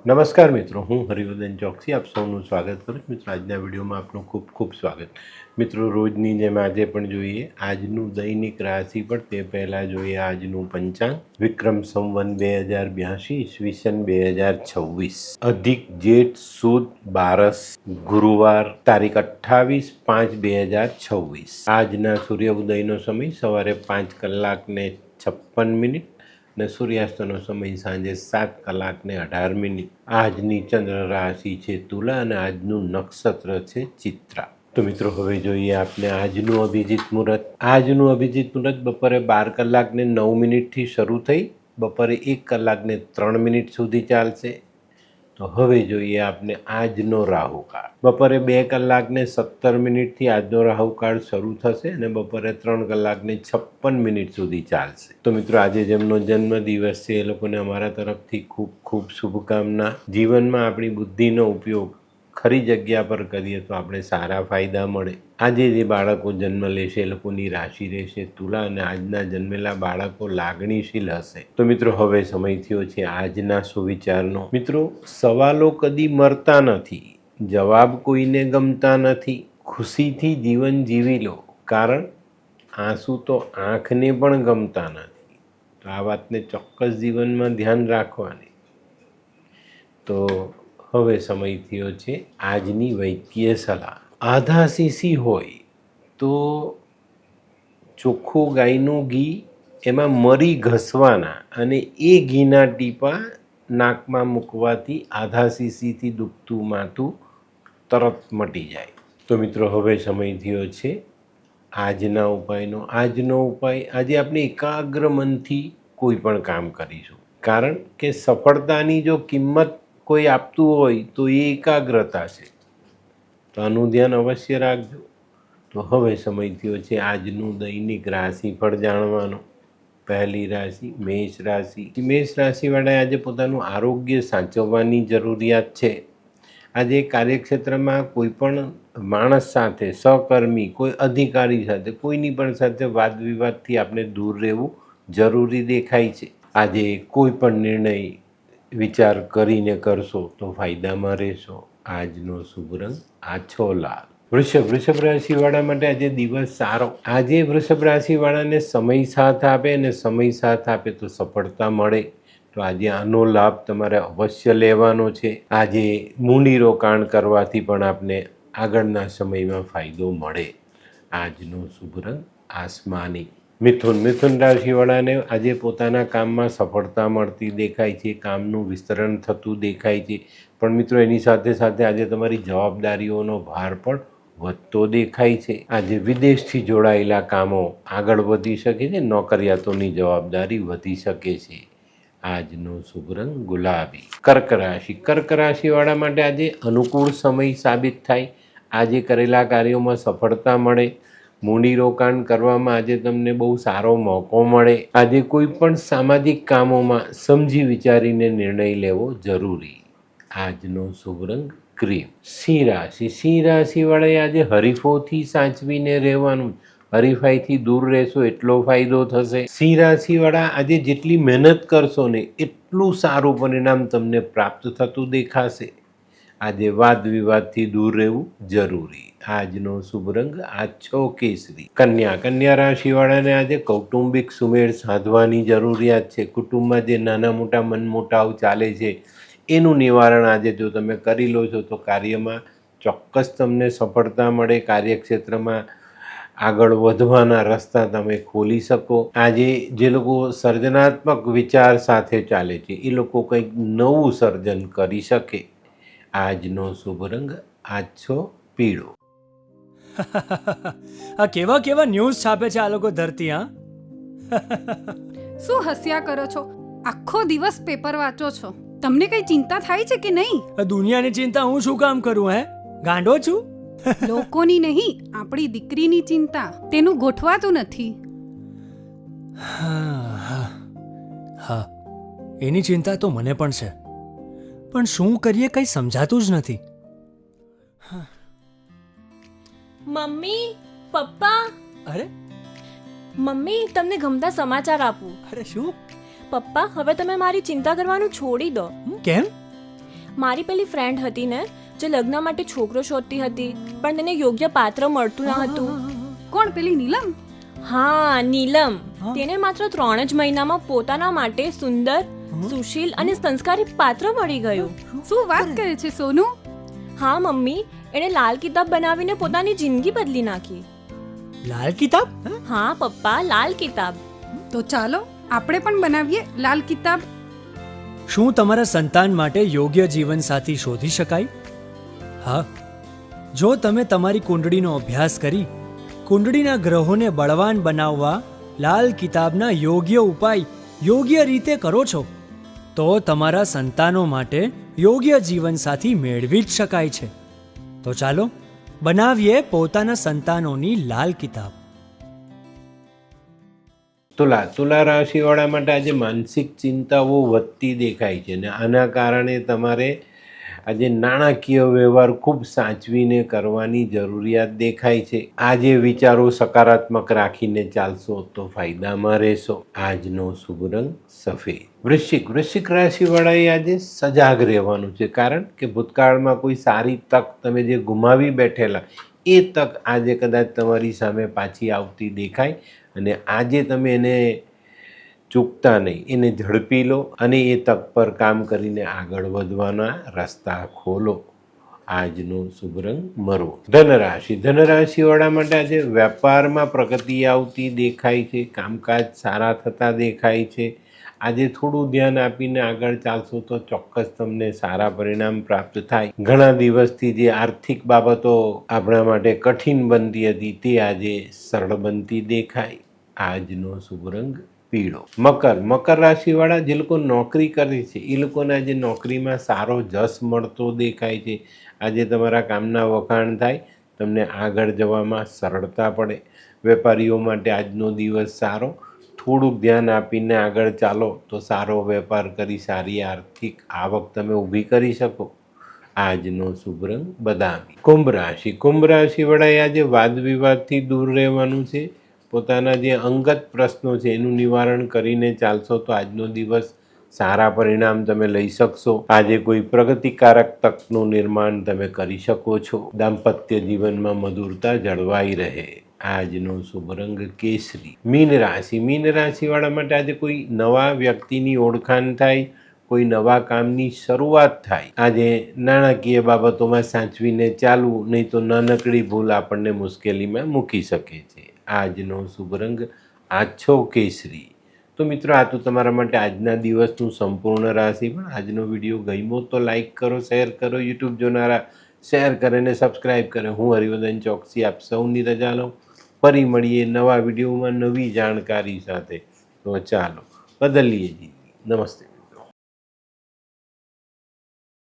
નમસ્કાર મિત્રો, હું હરિવર્ધન ચોકસી આપ સૌનું સ્વાગત કરું છું. મિત્રો, આજના વિડીયોમાં આપનું ખૂબ ખૂબ સ્વાગત. મિત્રો, રોજની જેમ આજે પણ જોઈએ આજનું દૈનિક રાશિ, પણ તે પહેલાં જોઈએ આજનું પંચાંગ. વિક્રમ સંવત 2082 ઈસવીસન 2026, અધિક જેઠ સુદ બારસ, ગુરુવાર, તારીખ 28/5/2026. આજના સૂર્ય ઉદયનો સમય સવારે 5:56 અને સૂર્યાસ્તનો સમય સાંજે 7:18. આજની ચંદ્ર રાશિ છે તુલા અને આજનું નક્ષત્ર છે ચિત્રા. તો મિત્રો, હવે જોઈએ આપણે આજનું અભિજીત મુહૂર્ત. આજનું અભિજીત મુહૂર્ત બપોરે 12:09 શરૂ થઈ બપોરે 1:03 સુધી ચાલશે. તો હવે જોઈએ આપણે આજનો રાહુકાળ. બપોરે 2:17 આજનો રાહુકાળ શરૂ થશે અને બપોરે 3:56 સુધી ચાલશે. તો મિત્રો, આજે જેમનો જન્મદિવસ છે એ લોકોને અમારા તરફથી ખૂબ ખૂબ શુભકામના. જીવનમાં આપણી બુદ્ધિનો ઉપયોગ ખરી જગ્યા પર કરીએ તો આપણે સારા ફાયદા મળે. આજે જે બાળકો જન્મ લેશે એ લોકોની રાશિ રહેશે તુલા અને આજના જન્મેલા બાળકો લાગણીશીલ હશે. તો મિત્રો, હવે સમય થયો છે આજના સુવિચારનો. મિત્રો, સવાલો કદી મરતા નથી, જવાબ કોઈને ગમતા નથી. ખુશીથી જીવન જીવી લો, કારણ આંસુ તો આંખને પણ ગમતા નથી. તો આ વાતને ચોક્કસ જીવનમાં ધ્યાન રાખવાની. તો હવે સમય થયો છે આજની વૈદ્ય સલાહ. આધાશીશી હોય તો ચોખ્ખું ગાયનું ઘી, એમાં મરી ઘસવાના અને એ ઘીના ટીપા નાકમાં મૂકવાથી આધાશીશીથી દુખતું માથું તરત મટી જાય. તો મિત્રો, હવે સમય થયો છે આજના ઉપાયનો. આજનો ઉપાય, આજે આપણે એકાગ્ર મનથી કોઈ પણ કામ કરીશું, કારણ કે સફળતાની જો કિંમત કોઈ આપતું હોય તો એ એકાગ્રતા છે. તો આનું ધ્યાન અવશ્ય રાખજો. તો હવે સમય થયો છે આજનું દૈનિક રાશિફળ જાણવાનો. પહેલી રાશિ મેષ રાશિ. મેષ રાશિવાળાએ આજે પોતાનું આરોગ્ય સાચવવાની જરૂરિયાત છે. આજે કાર્યક્ષેત્રમાં કોઈ પણ માણસ સાથે, સહકર્મી, કોઈ અધિકારી સાથે, કોઈની પણ સાથે વાદ વિવાદથી આપણે દૂર રહેવું જરૂરી દેખાય છે. આજે કોઈ પણ નિર્ણય વિચાર કરીને કરશો તો ફાયદામાં રહેશો. આજનો શુભ રંગ આછો લાલ. વૃષભ રાશિવાળા માટે આજે દિવસ સારો. આજે વૃષભ રાશિવાળાને સમય સાથ આપે અને સમય સાથ આપે તો સફળતા મળે. તો આજે આનો લાભ તમારે અવશ્ય લેવાનો છે. આજે મૂડી રોકાણ કરવાથી પણ આપને આગળના સમયમાં ફાયદો મળે. આજનો શુભ રંગ આસમાની. મિથુન રાશિવાળાને આજે પોતાના કામમાં સફળતા મળતી દેખાય છે. કામનું વિસ્તરણ થતું દેખાય છે. પણ મિત્રો, એની સાથે સાથે આજે તમારી જવાબદારીઓનો ભાર પણ વધતો દેખાય છે. આજે વિદેશથી જોડાયેલા કામો આગળ વધી શકે છે. નોકરિયાતોની જવાબદારી વધી શકે છે. આજનો શુભ રંગ ગુલાબી. કર્ક રાશિવાળા માટે આજે અનુકૂળ સમય સાબિત થાય. આજે કરેલા કાર્યોમાં સફળતા મળે. મૂડી રોકાણ કરવામાં આજે તમને બહુ સારો મોકો મળે. આજે કોઈ પણ સામાજિક કામોમાં સમજી વિચારીને નિર્ણય લેવો જરૂરી. આજનો શુભ રંગ ક્રીમ. સિંહ રાશિવાળાએ આજે હરીફોથી સાચવીને રહેવાનું. હરીફાઈથી દૂર રહેશો એટલો ફાયદો થશે. સિંહ રાશિવાળા આજે જેટલી મહેનત કરશો ને એટલું સારું પરિણામ તમને પ્રાપ્ત થતું દેખાશે. આજે વાદ વિવાદથી દૂર રહેવું જરૂરી. આજનો શુભ રંગ આછો કેસરી. કન્યા રાશિવાળાને આજે કૌટુંબિક સુમેળ સાધવાની જરૂરિયાત છે. કુટુંબમાં જે નાના મોટા મનમોટાવ ચાલે છે એનું નિવારણ આજે જો તમે કરી લો છો તો કાર્યમાં ચોક્કસ તમને સફળતા મળે. કાર્યક્ષેત્રમાં આગળ વધવાના રસ્તા તમે ખોલી શકો. આજે જે લોકો સર્જનાત્મક વિચાર સાથે ચાલે છે એ લોકો કંઈક નવું સર્જન કરી શકે. આજનો શુભ રંગ આછો પીળો. આ કેવા કેવા ન્યૂઝ છાપે છે આ લોકો ધરતી. હા, શું હસ્યા કરો છો? આખો દિવસ પેપર વાંચો છો. તમને કઈ ચિંતા થાય છે કે નહીં? આ દુનિયાની ચિંતા હું શું કામ કરું? ગાંડો છું? લોકોની નહીં, આપણી દીકરીની ચિંતા. તેનું ગોઠવાતું નથી. હા, એની ચિંતા તો મને પણ છે, પણ શું કરીએ કંઈ સમજાતું જ નથી. મમ્મી, પપ્પા. અરે મમ્મી, તમને ગમતા સમાચાર આપું. અરે શું? પપ્પા, હવે તમે મારી ચિંતા કરવાનું છોડી દો. કેમ? મારી પેલી ફ્રેન્ડ હતી ને, જે લગ્ન માટે છોકરો શોધતી હતી પણ તેને યોગ્ય પાત્ર મળતું ન હતું. કોણ પેલી નીલમ? હા, નીલમ. તેને માત્ર 3 જ મહિનામાં પોતાના માટે સુંદર, સુશીલ અને સંસ્કારી પાત્ર મળી ગયું. શું વાત કરે છે સોનુ? હા મમ્મી, એણે લાલ કિતાબ બનાવીને પોતાની જિંદગી બદલી નાખી. લાલ કિતાબ? હા પપ્પા, લાલ કિતાબ. તો ચાલો આપણે પણ બનાવીએ લાલ કિતાબ. શું તમારા સંતાન માટે યોગ્ય જીવનસાથી શોધી શકાય? હા, જો તમે તમારી કુંડળીનો અભ્યાસ કરી કુંડળીના ગ્રહોને બળવાન બનાવવા લાલ કિતાબના યોગ્ય ઉપાય યોગ્ય રીતે કરો છો તો તમારા સંતાનો માટે યોગ્ય જીવનસાથી મેળવી જ શકાય છે. તો ચાલો બનાવીએ પોતાના સંતાનોની લાલ કિતાબ. તુલા રાશિવાળા માટે આજે માનસિક ચિંતાઓ વધતી દેખાય છે, અને આના કારણે તમારે આજે નાણાકીય વ્યવહાર ખૂબ સાચવીને કરવાની જરૂરિયાત દેખાય છે. આજે વિચારો સકારાત્મક રાખીને ચાલશો તો ફાયદામાં રહેશો. આજનો શુભ રંગ સફેદ. વૃશ્ચિક રાશિવાળાએ આજે સજાગ રહેવાનું છે, કારણ કે ભૂતકાળમાં કોઈ સારી તક તમે જે ગુમાવી બેઠેલા એ તક આજે કદાચ તમારી સામે પાછી આવતી દેખાય, અને આજે તમે એને ચૂકતા નહીં, એને ઝડપી લો અને એ તક પર કામ કરીને આગળ વધવાના રસ્તા ખોલો. આજનો શુભ રંગ મરૂન. ધનરાશિવાળા માટે આજે વેપારમાં પ્રગતિ આવતી દેખાય છે, કામકાજ સારા થતા દેખાય છે. આજે થોડું ધ્યાન આપીને આગળ ચાલશો તો ચોક્કસ તમને સારા પરિણામ પ્રાપ્ત થાય. ઘણા દિવસથી જે આર્થિક બાબતો આપણા માટે કઠિન બનતી હતી તે આજે સરળ બનતી દેખાય. આજનો શુભ રંગ પીળો. મકર રાશિવાળા જે લોકો નોકરી કરે છે એ લોકોને આજે નોકરીમાં સારો જશ મળતો દેખાય છે. આજે તમારા કામના વખાણ થાય, તમને આગળ જવામાં સરળતા પડે. વેપારીઓ માટે આજનો દિવસ સારો. થોડુંક ધ્યાન આપીને આગળ ચાલો તો સારો વેપાર કરી સારી આર્થિક આવક તમે ઊભી કરી શકો. આજનો શુભ રંગ બદામી. કુંભ રાશિવાળાએ આજે વાદ વિવાદથી દૂર રહેવાનું છે. પોતાના જે અંગત પ્રશ્નો છે એનું નિવારણ કરીને ચાલશો તો આજનો દિવસ સારા પરિણામ તમે લઈ શકશો. આજે કોઈ પ્રગતિકારક તકનું નિર્માણ તમે કરી શકો છો. દાંપત્ય જીવનમાં મધુરતા જળવાઈ રહે. આજનો શુભ રંગ કેસરી. મીન રાશિવાળા માટે આજે કોઈ નવા વ્યક્તિની ઓળખાણ થાય, કોઈ નવા કામની શરૂઆત થાય. આજે નાણાકીય બાબતોમાં સાચવીને ચાલવું, નહીં તો નાનકડી ભૂલ આપણને મુશ્કેલીમાં મૂકી શકે છે. આજનો શુભ રંગ આછો કેસરી. તો મિત્રો, આ તો તમારા માટે આજના દિવસનું સંપૂર્ણ રાશિ. પણ આજનો વિડીયો ગમ્યો તો લાઈક કરો, શેર કરો. યુટ્યુબ જોનારા શેર કરે ને સબસ્ક્રાઈબ કરે. હું હરિવર્ધન ચોકસી આપ સૌની રજા લઉં. ફરી મળીએ નવા વિડીયોમાં નવી જાણકારી સાથે. તો ચાલો બદલીએ જિંદગી. નમસ્તે.